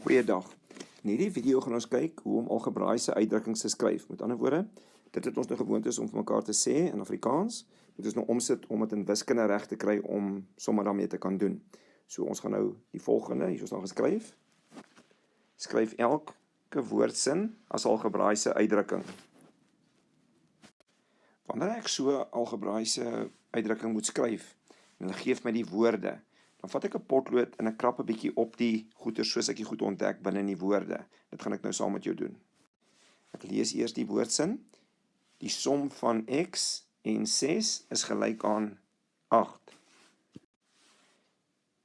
Goeiedag. In hierdie video gaan ons kyk hoe om algebraiese uitdrukkings te skryf. Met ander woorde, dit het ons nou gewoond is om vir mekaar te sê in Afrikaans, moet ons nou omsit om dit in wiskunde reg te kry om sommer daarmee te kan doen. So ons gaan nou die volgende, hier is dan geskryf. Skryf elke woordsin as algebraiese uitdrukking. Wanneer ek so algebraiese uitdrukking moet skryf, en hulle gee my die woorde, dan vat ek 'n potlood en ek krap 'n bietjie op die goeie soos ek die goed ontdek binne in die woorde. Dit gaan ek nou saam met jou doen. Ek lees eers die woordsin. Die som van x en 6 is gelyk aan 8.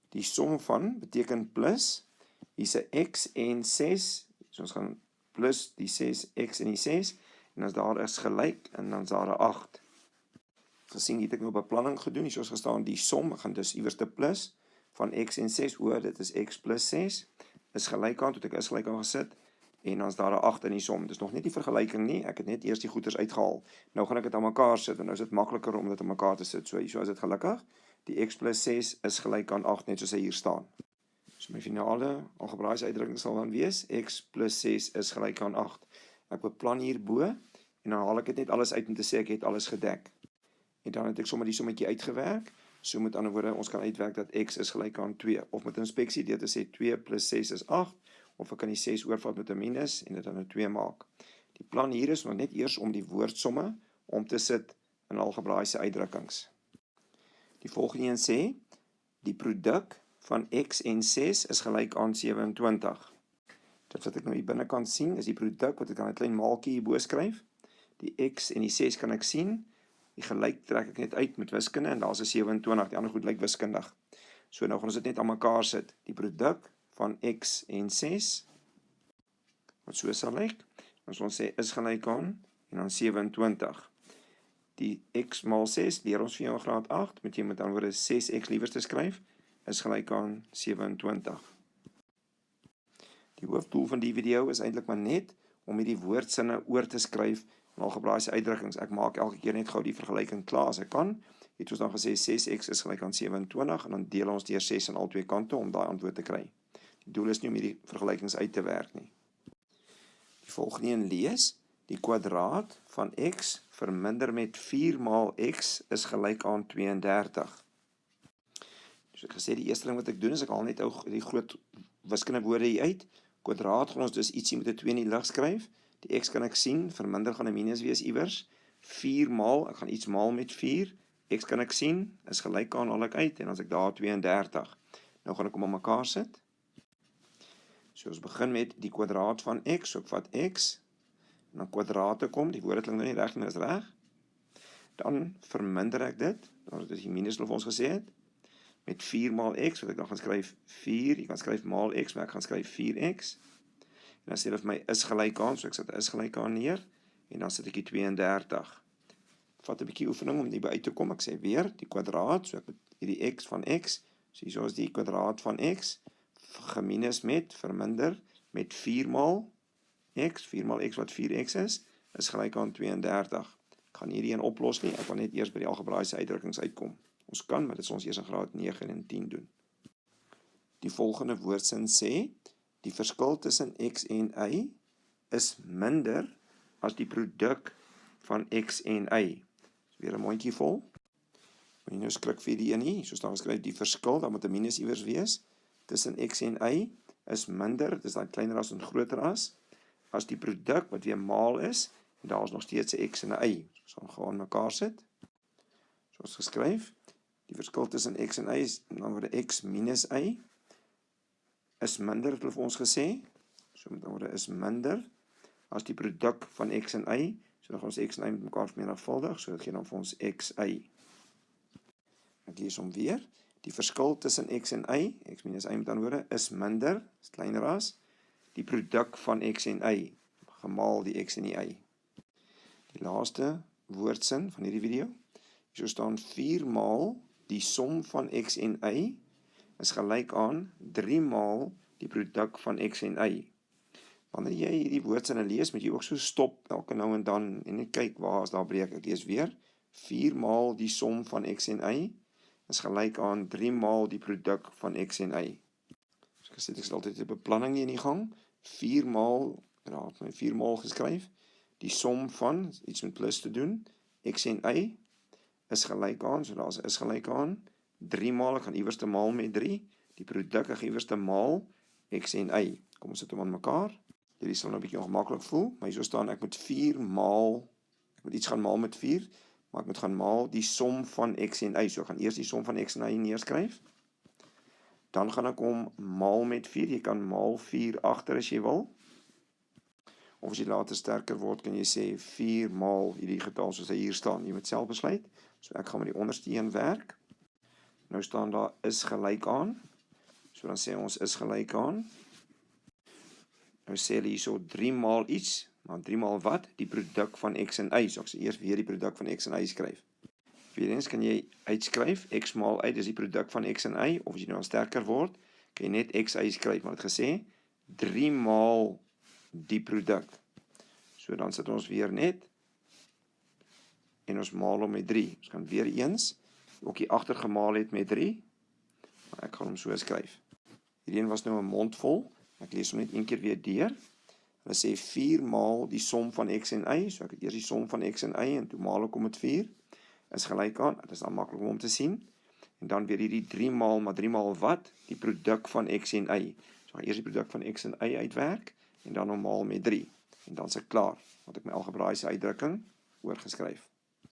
Die som van beteken plus. Hier's 'n x en 6. So ons gaan plus die 6x en die 6 en as daar is gelyk en dan is daar 'n 8. Gesien het ek nou beplanning gedoen. Hier is gestaan die som, ek gaan dus iewers te plus van x en 6 oor, dit is x plus 6, is gelyk aan, tot ek is gelyk aan gesit, en dan is daar 'n 8 in die som. Dit is nog net die vergelyking nie, ek het net eers die goeders uitgehaal. Nou gaan ek dit aan mekaar sit, en nou is dit makliker om dit aan mekaar te sit. So hier is dit gelukkig, die x plus 6 is gelyk aan 8, net soos hy hier staan. So my finale algebraiese uitdrukking sal dan wees, x plus 6 is gelyk aan 8. Ek beplan hierbo, en dan haal ek dit net alles uit om te sê ek het alles gedek. En dan het ek sommer die sommetjie uitgewerk. So met ander woorde, ons kan uitwerk dat x is gelyk aan 2. Of met inspeksie deur te sê 2 plus 6 is 8. Of ek kan die 6 oorvat met 'n minus en dit dan 'n 2 maak. Die plan hier is nog net eers om die woordsomme om te sit in algebraiese uitdrukkings. Die volgende een sê, die produk van x en 6 is gelyk aan 27. Dit wat ek nou hier binnekant sien, is die produk wat ek aan 'n klein maaltjie hierbo skryf. Die x en die 6 kan ek sien. Die gelyk trek ek net uit met wiskunde en daar is 'n 27, die ander goed lyk wiskundig. So nou gaan ons dit net aan mekaar sit. Die produk van x en 6, wat so sal lyk, ons sal sê is gelyk aan, en dan 27. Die x maal 6, leer ons vir jou in graad 8, moet jy met ander woorde 6x liewers te skryf, is gelyk aan 27. Die hoofdoel van die video is eintlik maar net om hierdie woordsinne oor te skryf in algebraiese uitdrukkings. Ek maak elke keer net gou die vergelyking klaar as ek kan. Het ons dan gesê 6x is gelyk aan 27 en dan deel ons deur 6 aan al twee kante om daai antwoord te kry. Die doel is nie om hierdie vergelykings uit te werk nie. Die volgende een lees, die kwadraat van x verminder met 4 maal x is gelyk aan 32. Dus ek gesê die eerste ding wat ek doen is ek haal net die groot wiskunde woorde hier uit. Kwadraat gaan ons dus ietsie met 'n 2 in die lig skryf. Die x kan ek sien, verminder gaan 'n minus wees iewers. 4 maal, ek gaan iets maal met 4. X kan ek sien, is gelyk aan, haal ek uit, en as ek daar 32. Nou gaan ek hom aan mekaar sit. So ons begin met die kwadraat van x, so ek vat x, en dan kwadrate kom, die woorde klink nou nie reg, en is reg. Dan verminder ek dit, dan is dit die minus wat ons gesê het, met 4 maal x, wat ek dan gaan skryf 4, jy kan skryf maal x, maar ek gaan skryf 4x. En dan sê dit vir my is gelyk aan, so ek sit is gelyk aan neer, en dan sit ek die 32. Ek vat 'n bietjie oefening om hierby uit te kom, ek sê weer, die kwadraat, so ek het hierdie x van x, so hier is die kwadraat van x, geminus met, verminder, met 4 maal x, 4 maal x wat 4x is gelyk aan 32. Ek gaan hierdie een oplos nie, ek wil net eers by die algebraiese uitdrukkings uitkom. Ons kan, maar dit sal ons eers in graad 9 en 10 doen. Die volgende woordsin sê, die verskil tussen x en y is minder as die produk van x en y. Weer 'n mondjie vol. Moet jy nou skrik vir die een nie, so staan geskryf die verskil, dan moet 'n minus iewers wees, tussen x en y is minder, dis daai kleiner as en groter as die produk wat weer maal is, en daar is nog steeds 'n x en 'n y. So ons gaan mekaar sit. Soos geskryf, die verskil tussen x en y is, dan word x minus y, is minder, het hulle vir ons gesê, so met ander woorde is minder, as die produk van x en y, so dan gaan ons x en y met mekaar vermenigvuldig, so dit gee dan vir ons xy. Ek lees hom weer, die verskil tussen x en y, x minus y met ander woorde, is minder, is kleiner as, die produk van x en y, gemaal die x en die y. Die laaste woordsin van hierdie video, hier staan 4 maal die som van x en y, is gelyk aan 3 maal die produk van x en y. Wanneer jy hierdie woordsinne lees, moet jy ook so stop elke nou en dan en net kyk waar is daar breek. Ek lees weer, 4 maal die som van x en y is gelyk aan 3 maal die produk van x en y. So Gesit ek altyd 'n beplanning hier in die gang. 4 maal, raad my 4 maal geskryf. Die som van, iets met plus te doen, x en y, is gelyk aan, so daar is gelyk aan, 3 maal, ek gaan iewers te maal met 3, die produk, ek gaan iewers te maal, x en y. Kom ons sit hom aan mekaar. Hierdie sal nou 'n bietjie ongemaklik voel, maar hierso staan ek moet 4 maal, ek moet iets gaan maal met 4, maar ek moet gaan maal die som van x en y. So ek gaan eers die som van x en y neerskryf. Dan gaan ek hom maal met 4, jy kan maal 4 agter as jy wil. Of as jy later sterker word, kan jy sê 4 maal hierdie getal soos hy hier staan. Jy moet self besluit. So ek gaan met die onderste een werk. Nou staan daar is gelyk aan. So dan sê ons is gelyk aan. Nou sê hulle hierso 3 maal iets, maar 3 maal wat? Die produk van x en y. So ek sê eers weer die produk van x en y skryf. Weer eens kan jy uitskryf, x maal y, dis die produk van x en y, of as jy nou sterker word, kan jy net x, y skryf, maar het gesê, 3 maal die produk. So dan sit ons weer net, en ons maal hom met 3. Ons kan weer eens, ook hier agter gemaal het met 3, maar ek gaan hom so skryf. Hierdie een was nou 'n mond vol, ek lees hom net een keer weer deur. Hulle sê 4 maal die som van x en y, so ek het eers die som van x en y, en toe maal ek hom met 4, is gelyk aan, dit is dan maklik om te sien, en dan weer hierdie 3 maal, maar 3 maal wat? Die produk van x en y. So eers die produk van x en y uitwerk, en dan hom maal met 3, en dan is ek klaar, want ek my algebraïese uitdrukking oorgeskryf.